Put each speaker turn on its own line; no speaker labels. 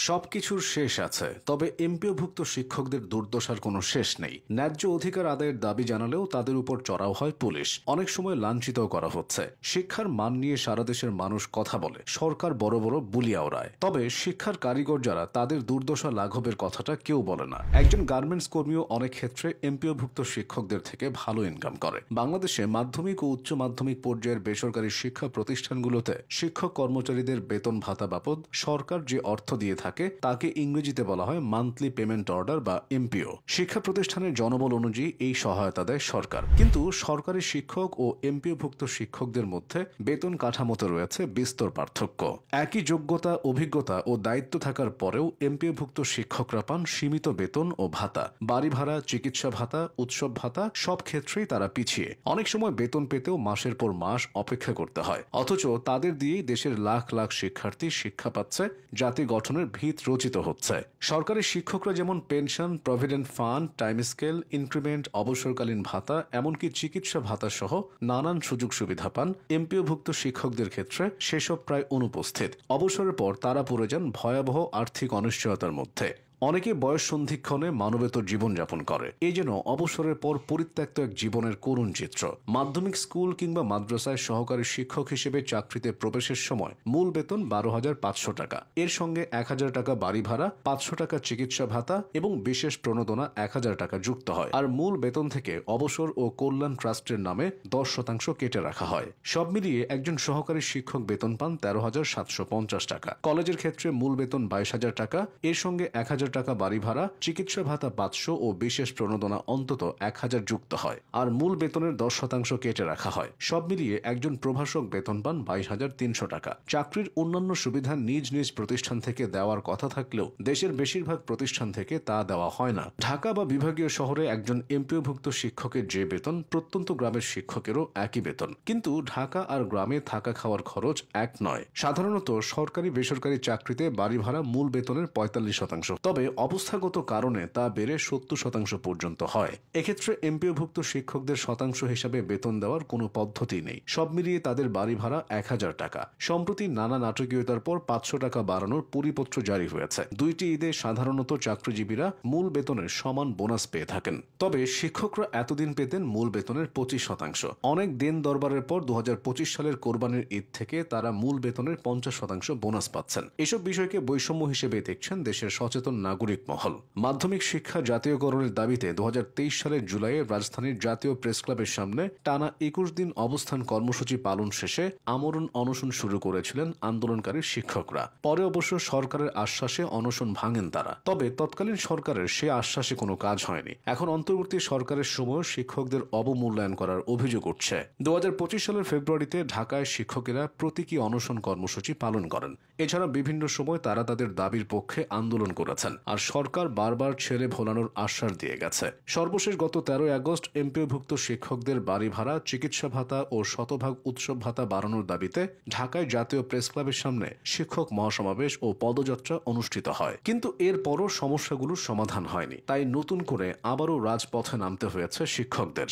সবকিছুর শেষ আছে, তবে এমপিওভুক্ত শিক্ষকদের দুর্দশার কোনো শেষ নেই। ন্যায্য অধিকার আদায়ের দাবি জানালেও তাদের উপর চড়াও হয় পুলিশ, অনেক সময় লাঞ্ছিতও করা হচ্ছে। শিক্ষার মান নিয়ে সারা দেশের মানুষ কথা বলে, সরকার বড় বড় বুলিয়া ওড়ায়, তবে শিক্ষার কারিগর যারা তাদের দুর্দশা লাঘবের কথাটা কেউ বলে না। একজন গার্মেন্টস কর্মীও অনেক ক্ষেত্রে এমপিওভুক্ত শিক্ষকদের থেকে ভালো ইনকাম করে। বাংলাদেশে মাধ্যমিক ও উচ্চ মাধ্যমিক পর্যায়ের বেসরকারি শিক্ষা প্রতিষ্ঠানগুলোতে শিক্ষক কর্মচারীদের বেতন ভাতা বাবদ সরকার যে অর্থ দিয়ে থাকে তাকে ইংরেজিতে বলা হয় মান্থলি পেমেন্ট অর্ডার বা এমপিও। শিক্ষা প্রতিষ্ঠানের জনবল অনুযায়ী এই সহায়তা দেয় সরকার, কিন্তু সরকারি শিক্ষক ও এমপিওভুক্ত শিক্ষকদের মধ্যে বেতন কাঠামোতে রয়েছে বিস্তর পার্থক্য। একই যোগ্যতা, অভিজ্ঞতা ও দায়িত্ব থাকার পরেও এমপিওভুক্ত শিক্ষকরা পান সীমিত বেতন ও ভাতা। বাড়ি ভাড়া, চিকিৎসা ভাতা, উৎসব ভাতা সব ক্ষেত্রেই তারা পিছিয়ে। অনেক সময় বেতন পেতেও মাসের পর মাস অপেক্ষা করতে হয়, অথচ তাদের দিয়েই দেশের লাখ লাখ শিক্ষার্থী শিক্ষা পাচ্ছে, জাতি গঠনের ভিত রচিত হচ্ছে। সরকারি শিক্ষকরা যেমন pension, provident fund, time scale, increment, অবসরকালীন ভাতা, এমনকি চিকিৎসা ভাতা সহ নানান সুযোগ সুবিধা পান, এমপিওভুক্ত শিক্ষকদের ক্ষেত্রে সেসব প্রায় অনুপস্থিত। অবসরের পর তারা পড়ে যান ভয়াবহ আর্থিক অনিশ্চয়তার মধ্যে। অনেকে বয়স সন্ধিক্ষণে মানবেতর জীবনযাপন করে। এই যেন অবসরের পর পরিত্যক্ত এক জীবনের করুণ চিত্র। মাধ্যমিক স্কুল কিংবা মাদ্রাসায় সহকারী শিক্ষক হিসেবে চাকরিতে প্রবেশের সময় মূল বেতন 12,500 টাকা, এর সঙ্গে 1,000 টাকা বাড়ি ভাড়া, 500 টাকা চিকিৎসা ভাতা এবং বিশেষ প্রণোদনা 1,000 টাকা যুক্ত হয়। আর মূল বেতন থেকে অবসর ও কল্যাণ ট্রাস্টের নামে 10% কেটে রাখা হয়। সব মিলিয়ে একজন সহকারী শিক্ষক বেতন পান 13,750 টাকা। কলেজের ক্ষেত্রে মূল বেতন 22,000 টাকা, এর সঙ্গে 1,000 টাকা বাড়ি ভাড়া, চিকিৎসা ভাতা 500 ও বিশেষ প্রণোদনা অন্তত 1,000 যুক্ত হয়। আর মূল বেতনের 10% কেটে রাখা হয়। সব মিলিয়ে একজন প্রভাষক বেতন পান 22,300 টাকা। চাকরির অন্যান্য সুবিধা নিজ নিজ প্রতিষ্ঠান থেকে দেওয়ার কথা থাকলেও দেশের বেশিরভাগ প্রতিষ্ঠান থেকে তা দেওয়া হয় না। ঢাকা বা বিভাগীয় শহরে একজন এমপিওভুক্ত শিক্ষকের যে বেতন, প্রত্যন্ত গ্রামের শিক্ষকেরও একই বেতন, কিন্তু ঢাকা আর গ্রামে থাকা খাওয়ার খরচ এক নয়। সাধারণত সরকারি বেসরকারি চাকরিতে বাড়ি ভাড়া মূল বেতনের 45%, তবে অবস্থাগত কারণে তা বেড়ে 70% পর্যন্ত হয়। এক্ষেত্রে এমপিওভুক্ত শিক্ষকদের শতাংশ হিসাবে বেতন দেওয়ার কোনো পদ্ধতি নেই। সব মিলিয়ে তাদের বাড়ি ভাড়া 1,000 টাকা। সম্প্রতি নানা নাটকীয়তার পর 500 টাকা বাড়ানোর পরিপত্র জারি হয়েছে। দুইটি ঈদে সাধারণত চাকরিজীবীরা মূল বেতনের সমান বোনাস পেয়ে থাকেন, তবে শিক্ষকরা এতদিন পেতেন মূল বেতনের 25%। অনেক দেন দরবারের পর 2025 সালের কোরবানির ঈদ থেকে তারা মূল বেতনের 50% বোনাস পাচ্ছেন। এসব বিষয়কে বৈষম্য হিসেবে দেখছেন দেশের সচেতন নাগরিক মহল। মাধ্যমিক শিক্ষা জাতীয়করণের দাবিতে 2023 সালের জুলাইয়ে রাজধানীর জাতীয় প্রেস ক্লাবের সামনে টানা 21 দিন অবস্থান কর্মসূচি পালন শেষে আমরণ অনশন শুরু করেছিলেন আন্দোলনকারী শিক্ষকরা। পরে অবশ্য সরকারের আশ্বাসে অনশন ভাঙেন তারা, তবে তৎকালীন সরকারের সে আশ্বাসে কোনো কাজ হয়নি। এখন অন্তর্বর্তী সরকারের সময় শিক্ষকদের অবমূল্যায়ন করার অভিযোগ উঠছে। 2025 সালের ফেব্রুয়ারিতে ঢাকায় শিক্ষকেরা প্রতীকী অনশন কর্মসূচি পালন করেন। এছাড়া বিভিন্ন সময় তারা তাদের দাবির পক্ষে আন্দোলন করেছেন, আর সরকার বারবার ছেড়ে ভোলানোর আশ্বাস দিয়ে গেছে। সর্বশেষ গত 13 আগস্ট এমপিওভুক্ত শিক্ষকদের বাড়ি ভাড়া, চিকিৎসা ভাতা ও শতভাগ উৎসব ভাতা বাড়ানোর দাবিতে ঢাকায় জাতীয় প্রেস ক্লাবের সামনে শিক্ষক মহাসমাবেশ ও পদযাত্রা অনুষ্ঠিত হয়। কিন্তু এরপরও সমস্যাগুলোর সমাধান হয়নি, তাই নতুন করে আবারও রাজপথে নামতে হয়েছে শিক্ষকদের।